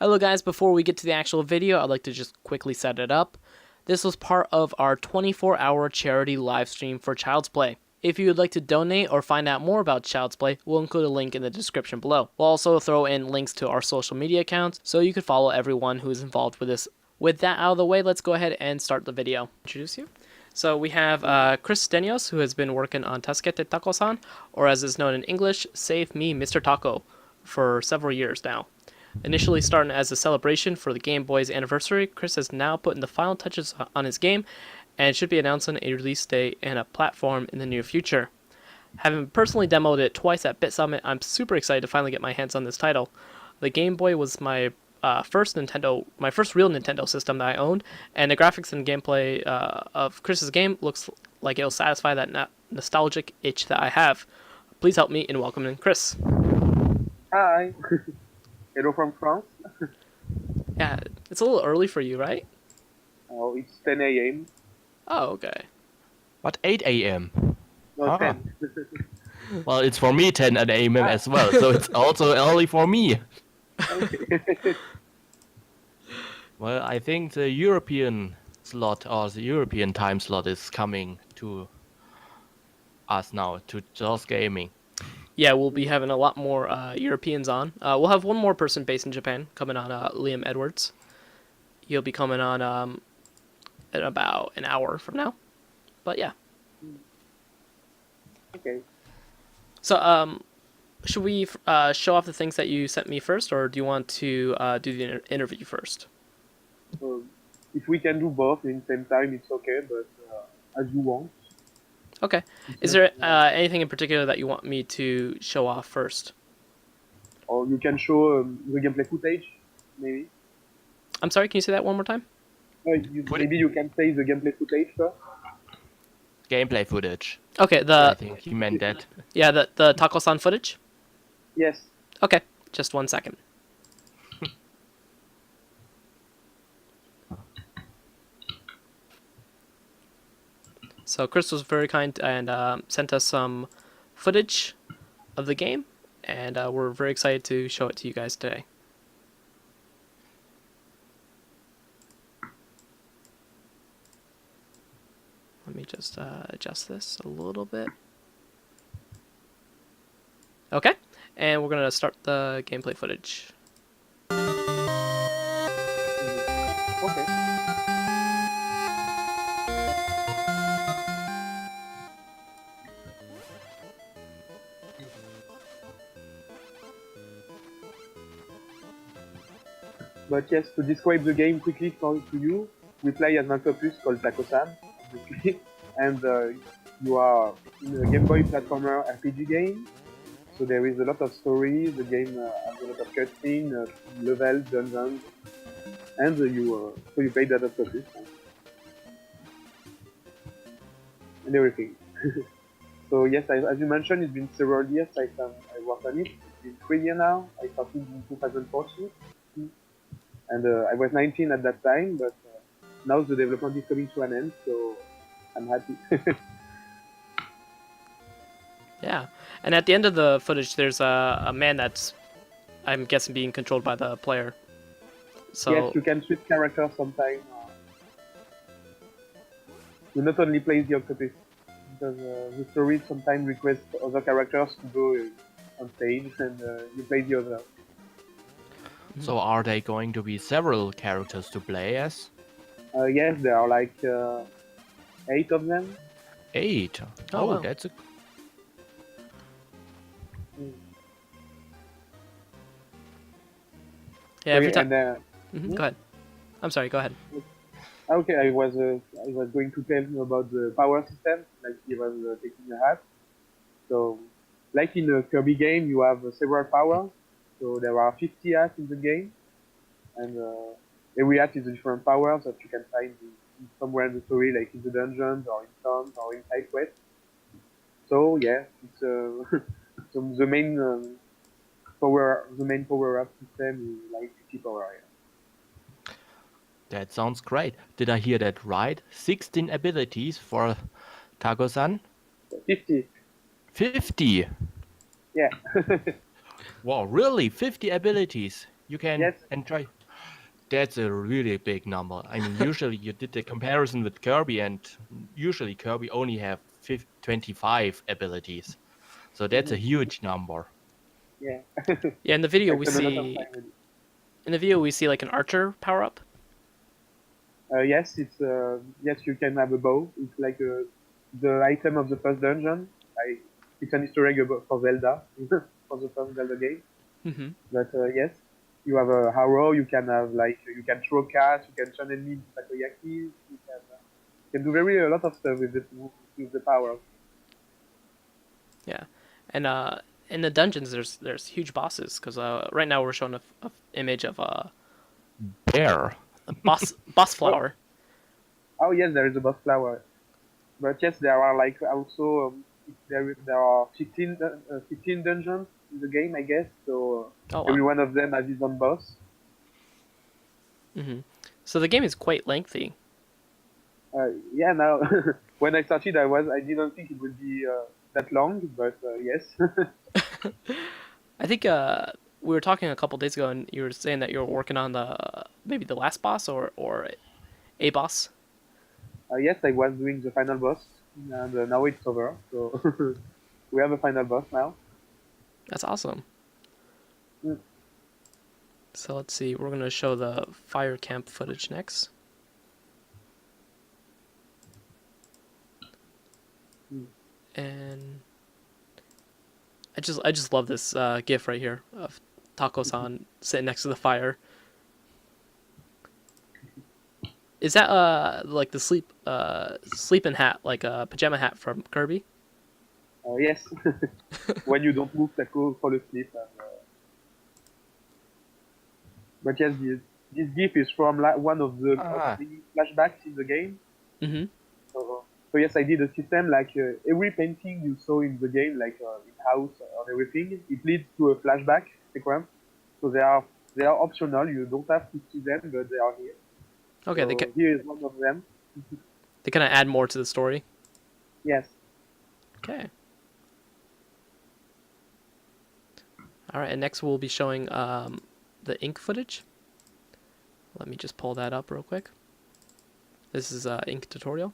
Hello guys, before we get to the actual video, I'd like to just quickly set it up. This was part of our 24-hour charity live stream for Child's Play. If you would like to donate or find out more about Child's Play, we'll include a link in the description below. We'll also throw in links to our social media accounts so you can follow everyone who is involved with this. With that out of the way, let's go ahead and start the video. Introduce you. So we have Chris Denios, who has been working on Tasukete Tako-san, or as is known in English, Save Me Mr. Tako, for several years now. Initially starting as a celebration for the Game Boy's anniversary, Chris has now put in the final touches on his game and should be announcing a release date and a platform in the near future. Having personally demoed it twice at Bit Summit, I'm super excited to finally get my hands on this title. The Game Boy was my first real Nintendo system that I owned, and the graphics and gameplay of Chris's game looks like it'll satisfy that nostalgic itch that I have. Please help me in welcoming Chris. Hi. Hello from France. Yeah, it's a little early for you, right? Oh, it's 10 a.m. Oh, okay. What, 8 a.m.? No, Ah. 10. Well, it's for me 10 a.m. as well, so it's also early for me. Okay. Well, I think the European slot or the European time slot is coming to us now, to Jaws Gaming. Yeah, we'll be having a lot more Europeans on. We'll have one more person based in Japan coming on, Liam Edwards. He'll be coming on in about an hour from now. But yeah. Okay. So, should we show off the things that you sent me first, or do you want to do the interview first? If we can do both in the same time, it's okay, but as you want. Okay. Is there anything in particular that you want me to show off first? Or you can show the gameplay footage, maybe. I'm sorry, can you say that one more time? Maybe you can say the gameplay footage first. Gameplay footage. Okay, I think he meant that. yeah, the Tako-san footage? Yes. Okay, just 1 second. So Chris was very kind and sent us some footage of the game, and we're very excited to show it to you guys today. Let me just adjust this a little bit. Okay, and we're going to start the gameplay footage. Okay. But yes, to describe the game quickly to you, we play as an octopus called Tako-san, obviously, and you are in a Game Boy platformer RPG game. So there is a lot of story. The game has a lot of cutscene, levels, dungeons, and you play that octopus and everything. So yes, as you mentioned, it's been several years I worked on it. It's been 3 years now. I started in 2014. And I was 19 at that time, but now the development is coming to an end, so I'm happy. Yeah, and at the end of the footage, there's a man that's, I'm guessing, being controlled by the player. So yes, you can switch characters sometimes. You not only play the octopus, because the story sometimes requests other characters to go on stage, and you play the other. So are there going to be several characters to play as? Yes, there are like 8 of them. 8? Oh, wow. That's a... yeah, every time. And, Go ahead. I'm sorry. Go ahead. okay, I was going to tell you about the power system, like he was taking a hat. So, like in a Kirby game, you have several powers. So there are 50 hats in the game, and every hat is a different power that you can find somewhere in the story, like in the dungeons or in towns or in side quests. So yeah, it's so the main power up system is like 50 power. Yeah. That sounds great. Did I hear that right? 16 abilities for Tako-san? 50. 50? Yeah. Wow, really? 50 abilities? You can Yes. enjoy. That's a really big number. I mean, usually you did the comparison with Kirby, and usually Kirby only have 25 abilities. So that's a huge number. Yeah. Yeah, in the video I we spent a lot of see time with it. like an archer power up. Yes, yes, you can have a bow. It's like the item of the first dungeon. It's an Easter egg for Zelda for the first Zelda game. Mm-hmm. But yes, you have a arrow. You can have like you can throw cats. You can turn enemy into takoyakis. You can do a lot of stuff with the power. Yeah, and in the dungeons there's huge bosses because right now we're showing a image of Bear. a boss flower. Oh yes, there is a boss flower. But yes, there are like also there are 15 dungeons in the game, I guess. So Oh wow. every one of them has its own boss. Mm-hmm. So the game is quite lengthy. Yeah, now when I started, I didn't think it would be that long, but yes. I think we were talking a couple days ago, and you were saying that you were working on maybe the last boss or a boss. Yes, I was doing the final boss, and now it's over. So we have a final boss now. That's awesome. Mm. So let's see. We're gonna show the fire camp footage next. Mm. And I just love this GIF right here of Tako-san sitting next to the fire. Is that like the sleeping hat, like a pajama hat from Kirby? Yes, when you don't move, Tako fall asleep. But yes, this GIF is from one of the many flashbacks in the game. Mm-hmm. So yes, I did a system like every painting you saw in the game, like in house or everything, it leads to a flashback sequence. So they are optional. You don't have to see them, but they are here. Okay, So here is one of them. they kind of add more to the story. Yes. Okay. All right, and next we'll be showing the ink footage. Let me just pull that up real quick. This is ink tutorial.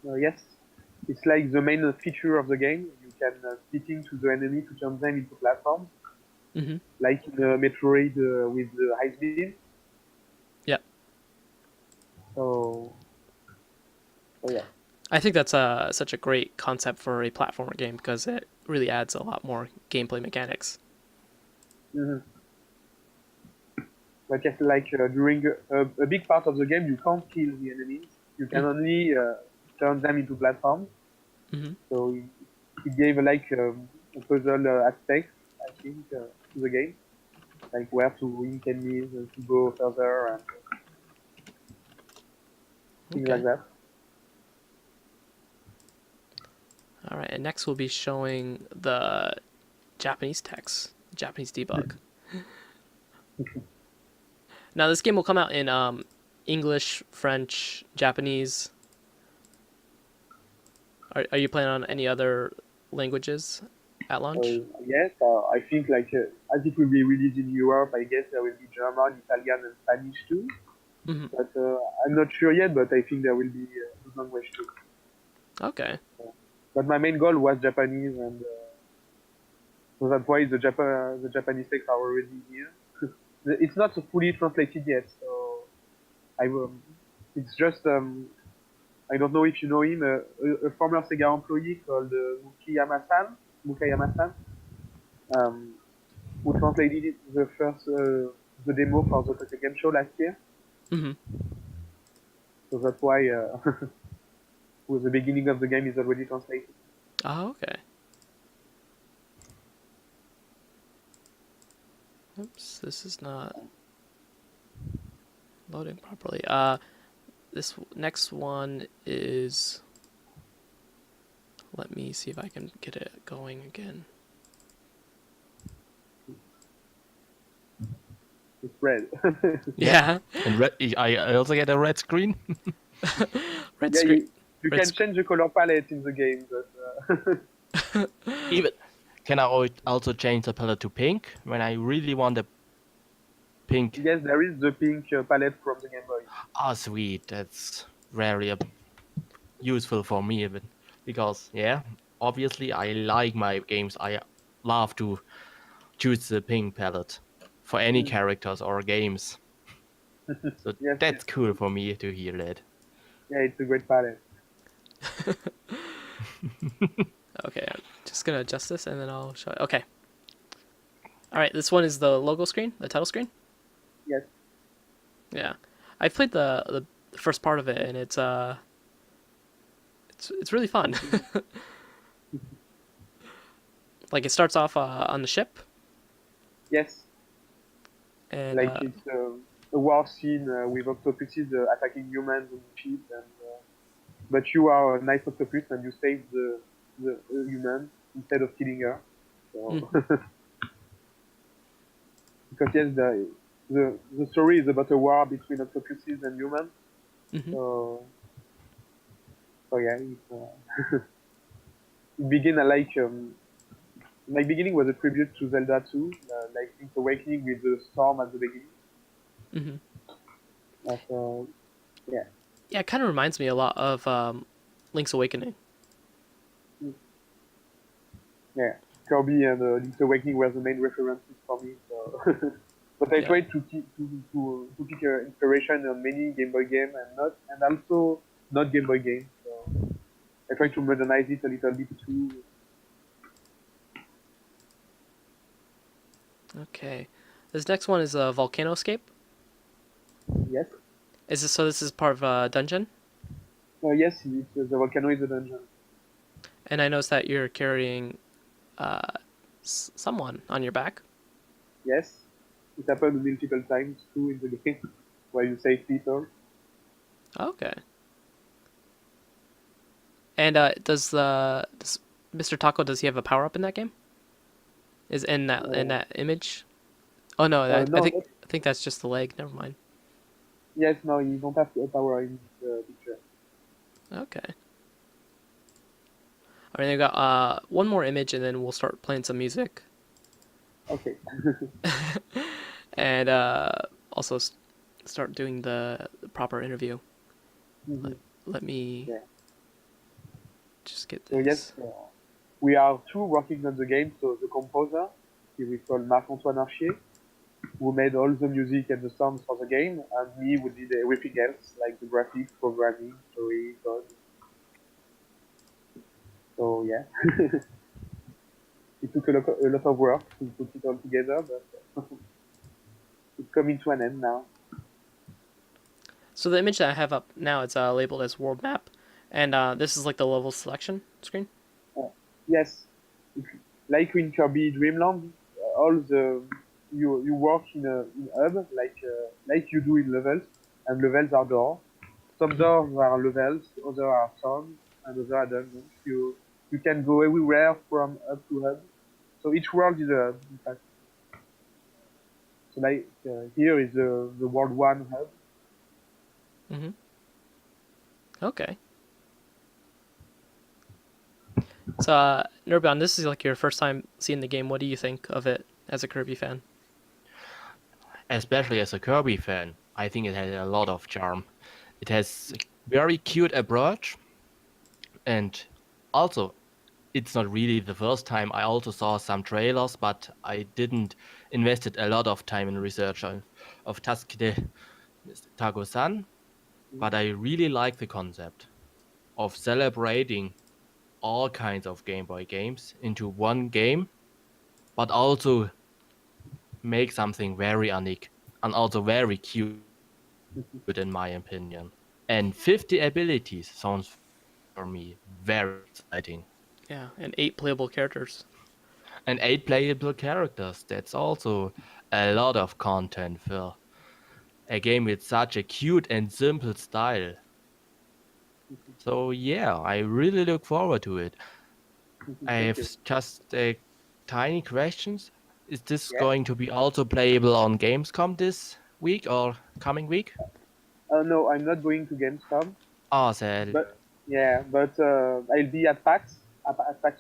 Yes. It's like the main feature of the game. You can split into the enemy to turn them into platforms, Mm-hmm. like in Metroid with the high speed. Yeah. So yeah. I think that's such a great concept for a platformer game because it really adds a lot more gameplay mechanics. Mm-hmm. But yes, like during a big part of the game, you can't kill the enemies. You can only turn them into platforms. Mm-hmm. So it gave like a puzzle aspect, I think, to the game, like where to ink enemies, to go further, and things like that. All right, and next we'll be showing the Japanese text, Japanese debug. Now this game will come out in English, French, Japanese. Are you planning on any other languages at launch? Yes, I think like as it will be released in Europe, I guess there will be German, Italian, and Spanish too. Mm-hmm. But I'm not sure yet. But I think there will be those language too. Okay. But my main goal was Japanese, and so that's why the Japanese texts are already here. It's not fully translated yet, so it's just I don't know if you know him, a former Sega employee called Mukayama-san, who translated it the demo for the Tokyo Game Show last year. Mm-hmm. So that's why the beginning of the game is already translated. Oh, okay. Oops, this is not loading properly. This next one is. Let me see if I can get it going again. It's red. Yeah. And red, I also get a red screen. Red Yeah, screen. you Red can change the color palette in the game, but Even can I also change the palette to pink when I really want a pink. Yes, there is the pink palette from the Game Boy. Ah, sweet. That's very useful for me even because obviously I like my games. I love to choose the pink palette for any Mm. characters or games. So Yes, that's cool for me to hear that. yeah, it's a great palette. Okay, I'm just gonna adjust this and then I'll show it. Okay. All right, this one is the logo screen, the title screen. Yes. Yeah, I played the first part of it and it's really fun. Like it starts off on the ship Yes, and like it's a war scene with octopuses attacking humans on the ship, and but you are a nice octopus and you save the human instead of killing her. So because yes, the story is about a war between octopuses and humans. Mhm. So yeah, it begin like my beginning was a tribute to Zelda 2, like Link's Awakening with the storm at the beginning. Mhm. So yeah. Yeah, it kind of reminds me a lot of Link's Awakening. Yeah, Kirby and Link's Awakening were the main references for me. So, but I Yeah. tried to pick inspiration on many Game Boy games and also not Game Boy games. So I tried to modernize it a little bit too. Okay. This next one is Volcano Escape. Yes, Is this so? This is part of a dungeon, yes, it's, the volcano is a dungeon. and I noticed that you're carrying uh, someone on your back. Yes, it happened multiple times too in the game where you save people. Okay. And does Mr. Tako, does he have a power up in that game? Is in Uh, that image? Oh no, that, no, not, I think that's just the leg. Never mind. yes, no, you don't have a power in this picture. Okay. All right, I got one more image, and then we'll start playing some music, Okay. and also start doing the proper interview. Mhm. Let me Yeah. just get So yes, this. we are two working on the game. So the composer, he was called Marc-Antoine Archier, who made all the music and the sounds for the game, and me who did everything else, like the graphics, programming, story, code. So yeah, it took a lot of work to put it all together, but it's coming to an end now. So the image that I have up now, it's labeled as world map, and this is like the level selection screen. Uh, yes, it's like in Kirby Dreamland, all the you work in hub like you do in levels, and levels are doors. Some Hmm. doors are levels, others are songs, and others are dungeons. You can go everywhere from hub to hub. So each world is a hub, in fact. So like here is the world one hub. Hmm. Okay. So, Nurban, this is like your first time seeing the game. What do you think of it as a Kirby fan? Especially as a Kirby fan, I think it has a lot of charm. It has a very cute approach, and also it's not really the first time. I also saw some trailers, but I didn't invested a lot of time in research of Tasuke Tago-san. But I really like the concept of celebrating all kinds of Game Boy games into one game, but also make something very unique and also very cute in my opinion. And 50 abilities sounds for me very exciting. Yeah, and 8 playable characters. And 8 playable characters, that's also a lot of content for a game with such a cute and simple style. So yeah, I really look forward to it. I Thank have you. just a tiny questions. Is this Yeah. going to be also playable on Gamescom this week or coming week? No, I'm not going to Gamescom. Oh, sad. But yeah, but I'll be at PAX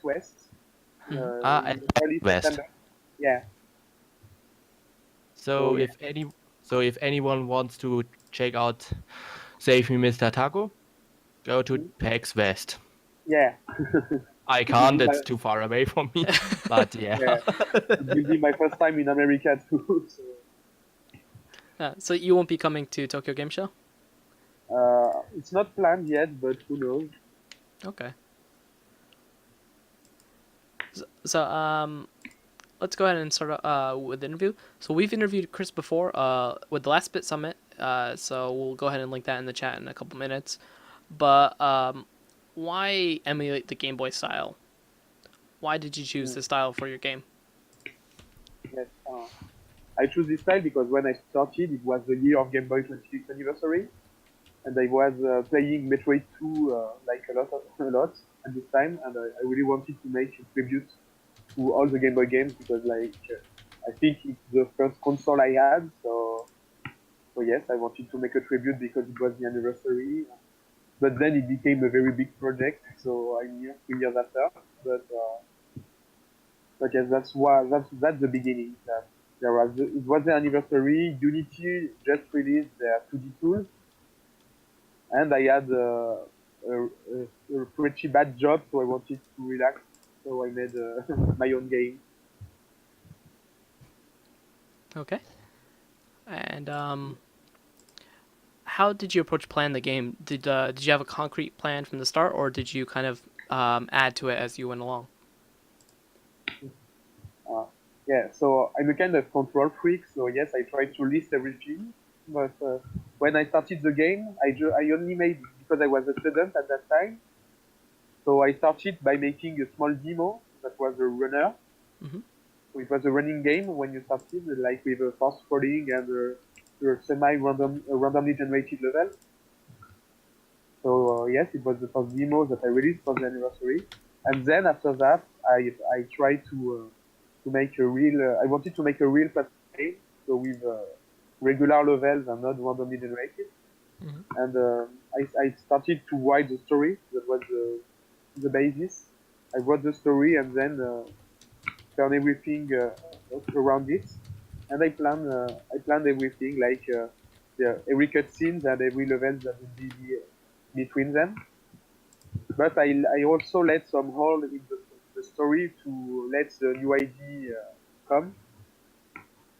West Hmm. At in early West. September. Yeah. So So yeah. if any So if anyone wants to check out Save Me Mr. Tako, go to PAX West. Yeah. I can't, it's too far away from me. But yeah. Yeah. It will be my first time in America too. So. So you won't be coming to Tokyo Game Show? It's not planned yet, but who knows? Okay. So let's go ahead and start with the interview. So we've interviewed Chris before with the Last Bit Summit. So we'll go ahead and link that in the chat in a couple minutes. But why emulate the Game Boy style? Why did you choose this style for your game? Yes. I chose this style because when I started, it was the year of Game Boy 25th anniversary, and I was playing Metroid 2 like a lot at this time, and I really wanted to make a tribute to all the Game Boy games because I think it's the first console I had, so yes, I wanted to make a tribute because it was the anniversary. But then it became a very big project, so I'm here 3 years after. But yes, that's the beginning. It was the anniversary. Unity just released their 2D tools, and I had a pretty bad job, so I wanted to relax. So I made my own game. Okay. And how did you approach planning the game? Did you have a concrete plan from the start, or did you kind of add to it as you went along? Yeah, so I'm a kind of control freak, so yes, I try to list everything. But when I started the game, I only made, because I was a student at that time, so I started by making a small demo that was a runner. Mm-hmm. So it was a running game when you started, like with a fast scrolling and a randomly generated level. So yes, it was the first demo that I released for the anniversary. And then after that, I tried to make a real. I wanted to make a real platform game, so with regular levels and not randomly generated. Mm-hmm. And I started to write the story. That was the basis. I wrote the story and then turn everything around it. And I planned everything like every cutscenes and every level that would be between them. But I also let some hole in the story to let the new ID come.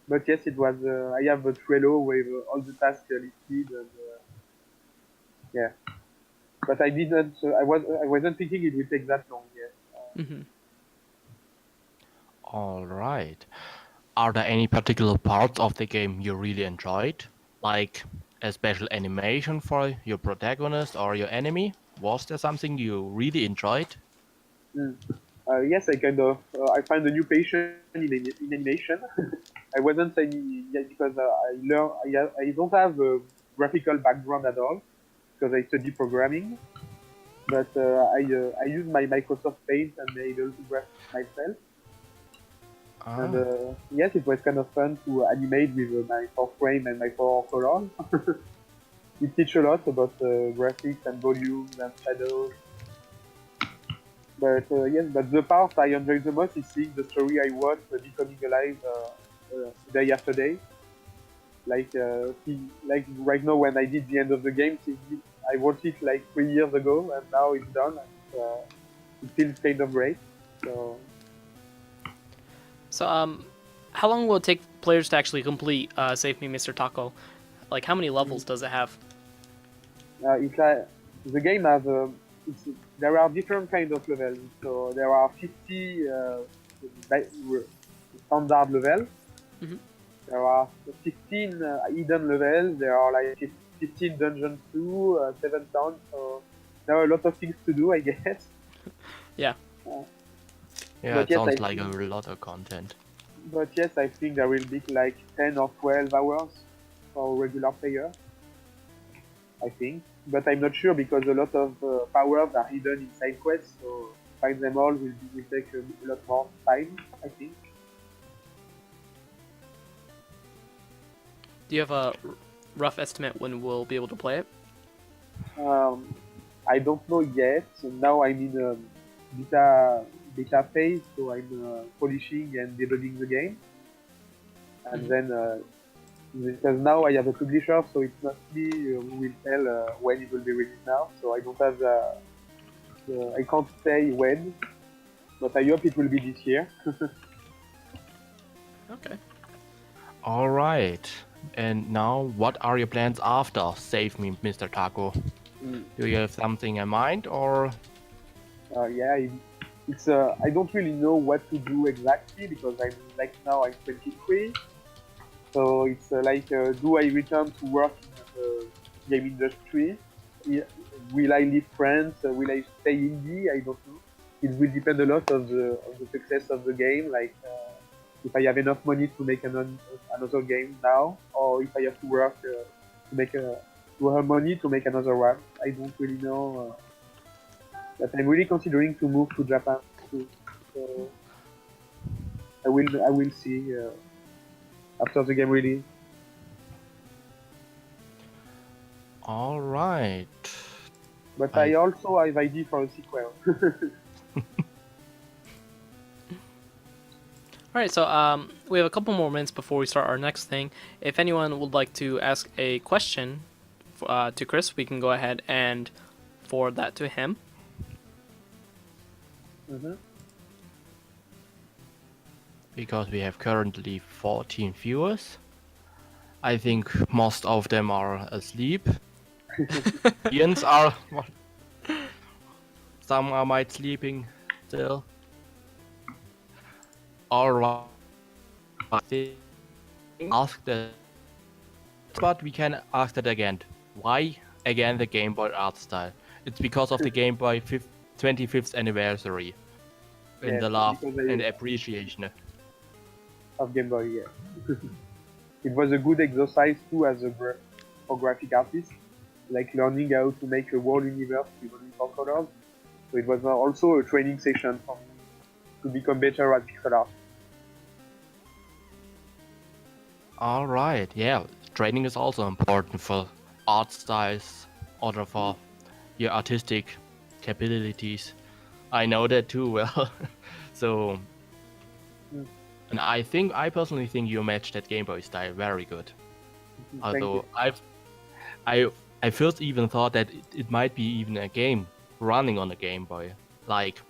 But yes, it was. I have a Trello with all the tasks listed, and yeah. But I didn't. I wasn't thinking it would take that long. Yes. Mm-hmm. All right. Are there any particular parts of the game you really enjoyed? Like a special animation for your protagonist or your enemy? Was there something you really enjoyed? Mm. Yes, I kind of. I find a new passion in animation. I wasn't any yeah, because I don't have a graphical background at all because I study programming. But I use my Microsoft Paint and I'm able to graph myself. And yes, it was kind of fun to animate with my 4 frame and my 4 color. It teach a lot about graphics and volumes and shadows. But yes, but the part I enjoy the most is seeing the story I wrote becoming alive day after day. Like right now when I did the end of the game, I wrote it like 3 years ago and now it's done. And, it feels kind of great. So how long will it take players to actually complete Save Me, Mr. Tako? Like, how many levels does it have? It's like the game has there are different kinds of levels. So there are 50 standard levels. Mm-hmm. There are 15 hidden levels. There are like 15 dungeons too, 7 towns. So there are a lot of things to do, I guess. Yeah. Yeah, it sounds like a lot of content. But yes, I think there will be like 10 or 12 hours for a regular player. I think. But I'm not sure because a lot of powers are hidden in side quests, so find them all will take a lot more time, I think. Do you have a rough estimate when we'll be able to play it? I don't know yet. Now I'm in a beta phase, so I'm polishing and debugging the game. And then because now I have a publisher, so it's not me who will tell when it will be released now. So I don't have I can't say when, but I hope it will be this year. Okay. All right. And now, what are your plans after Save Me, Mr. Tako? Mm. Do you have something in mind, or? Yeah, it's I don't really know what to do exactly because I'm 23, so it's do I return to work in the game industry? Yeah, will I leave France? Will I stay indie? I don't know. It will depend a lot of the success of the game. If I have enough money to make another game now, or if I have to work to make to earn money to make another one. I don't really know. But I'm really considering to move to Japan too. So I will see after the game release. All right. But I also have idea for a sequel. All right, so we have a couple more minutes before we start our next thing. If anyone would like to ask a question to Chris, we can go ahead and forward that to him. Mm-hmm. Because we have currently 14 viewers. I think most of them are asleep. Ians are... Some are might sleeping still. Alright. Ask that, but we can ask that again. Why again the Game Boy art style? It's because of the Game Boy 25th anniversary. In the love and appreciation of Game Boy, yeah. It was a good exercise too as for graphic artist, like learning how to make a world universe with only 4 colors. So it was also a training session for me to become better at pixel art. Alright, yeah. Training is also important for art styles, or for your artistic capabilities. I know that too well. So, and I personally think you match that Game Boy style very good. Although I first even thought that it might be even a game running on a Game Boy. Like,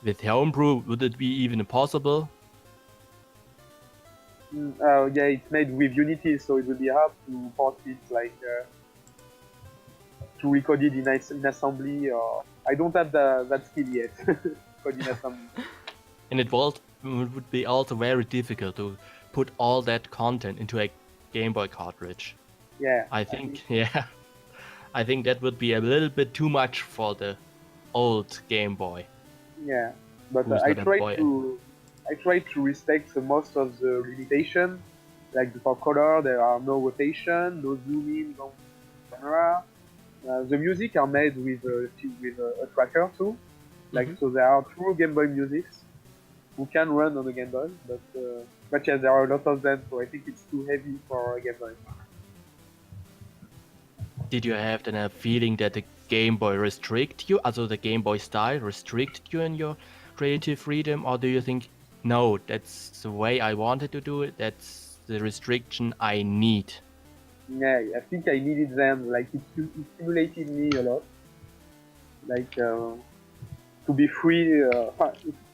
with homebrew, would it be even possible? Yeah, it's made with Unity, so it will be hard to port it, to record it in assembly. Or I don't have that skill yet. Code in assembly. And it would be also very difficult to put all that content into a Game Boy cartridge. Yeah. I think I think that would be a little bit too much for the old Game Boy. Yeah, but I try to respect most of the limitation. Like for color, there are no rotation, no zoom in, no camera. The music are made with a tracker too. So there are true Game Boy musics who can run on a Game Boy, but yeah, there are a lot of them, so I think it's too heavy for a Game Boy. Did you have then a feeling that the Game Boy restrict you, also the Game Boy style restricted you in your creative freedom, or do you think, no, that's the way I wanted to do it, that's the restriction I need? Yeah, I think I needed them, it stimulated me a lot. To be free, it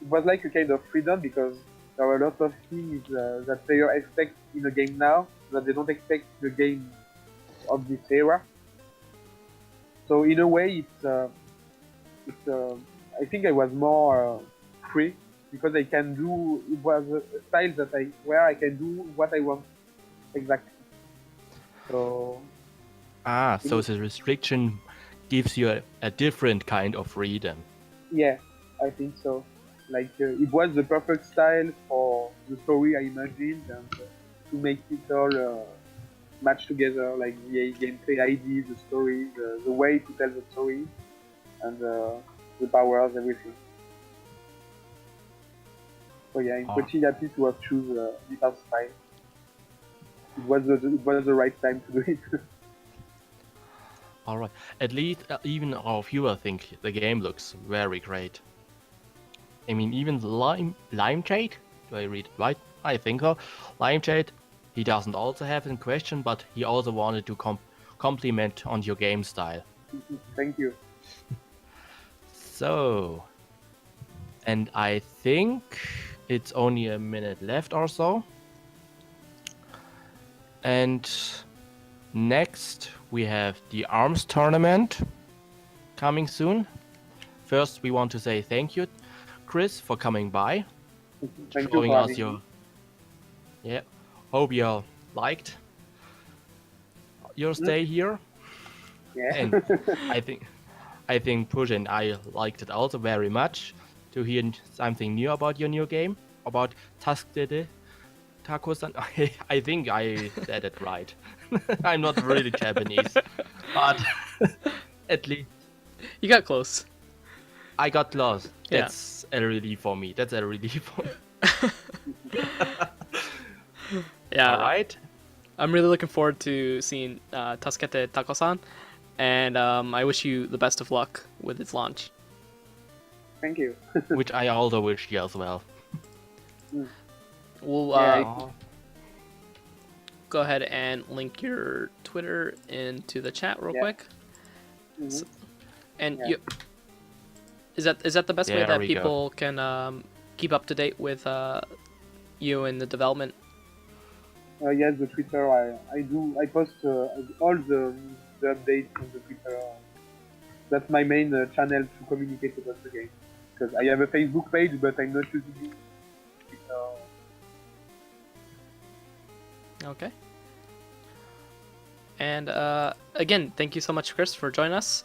was like a kind of freedom because there are a lot of things that players expect in a game now that they don't expect in the game of this era. So in a way, I think I was more free because I can do. It was a style where I can do what I want exactly. So. So the restriction gives you a different kind of freedom. Yeah, I think so. It was the perfect style for the story I imagined and to make it all match together, like the gameplay ID, the story, the way to tell the story, and the powers, everything. So yeah, I'm pretty happy to have chosen this as style. It was the right time to do it. Alright, at least even our viewer think the game looks very great. I mean, even Lime Shade? Do I read it right? I think so. Lime Shade he doesn't also have a question, but he also wanted to compliment on your game style. Thank you. So, and I think it's only a minute left or so. And next we have the ARMS tournament coming soon. First, we want to say thank you, Chris, for coming by, Thank you showing for us having your. me. Yeah, hope you liked your stay here. Yeah. And I think Push and I liked it also very much to hear something new about your new game, about Tako-san. I think I said it right. I'm not really Japanese, but at least You got close. I got lost. Yeah. That's a relief for me. That's a relief for me. Yeah. All right. I'm really looking forward to seeing Tasukete Tako-san, and I wish you the best of luck with its launch. Thank you. Which I also wish you as well. We'll Yeah, go ahead and link your Twitter into the chat real Yeah. quick. Mhm. And Yeah. you, is that the best way There that we go. people can keep up to date with you and the development? Yes, the Twitter. I post all the updates on the Twitter. That's my main channel to communicate about the game. Because I have a Facebook page, but I'm not using it. Twitter. Okay. And again, thank you so much, Chris, for joining us.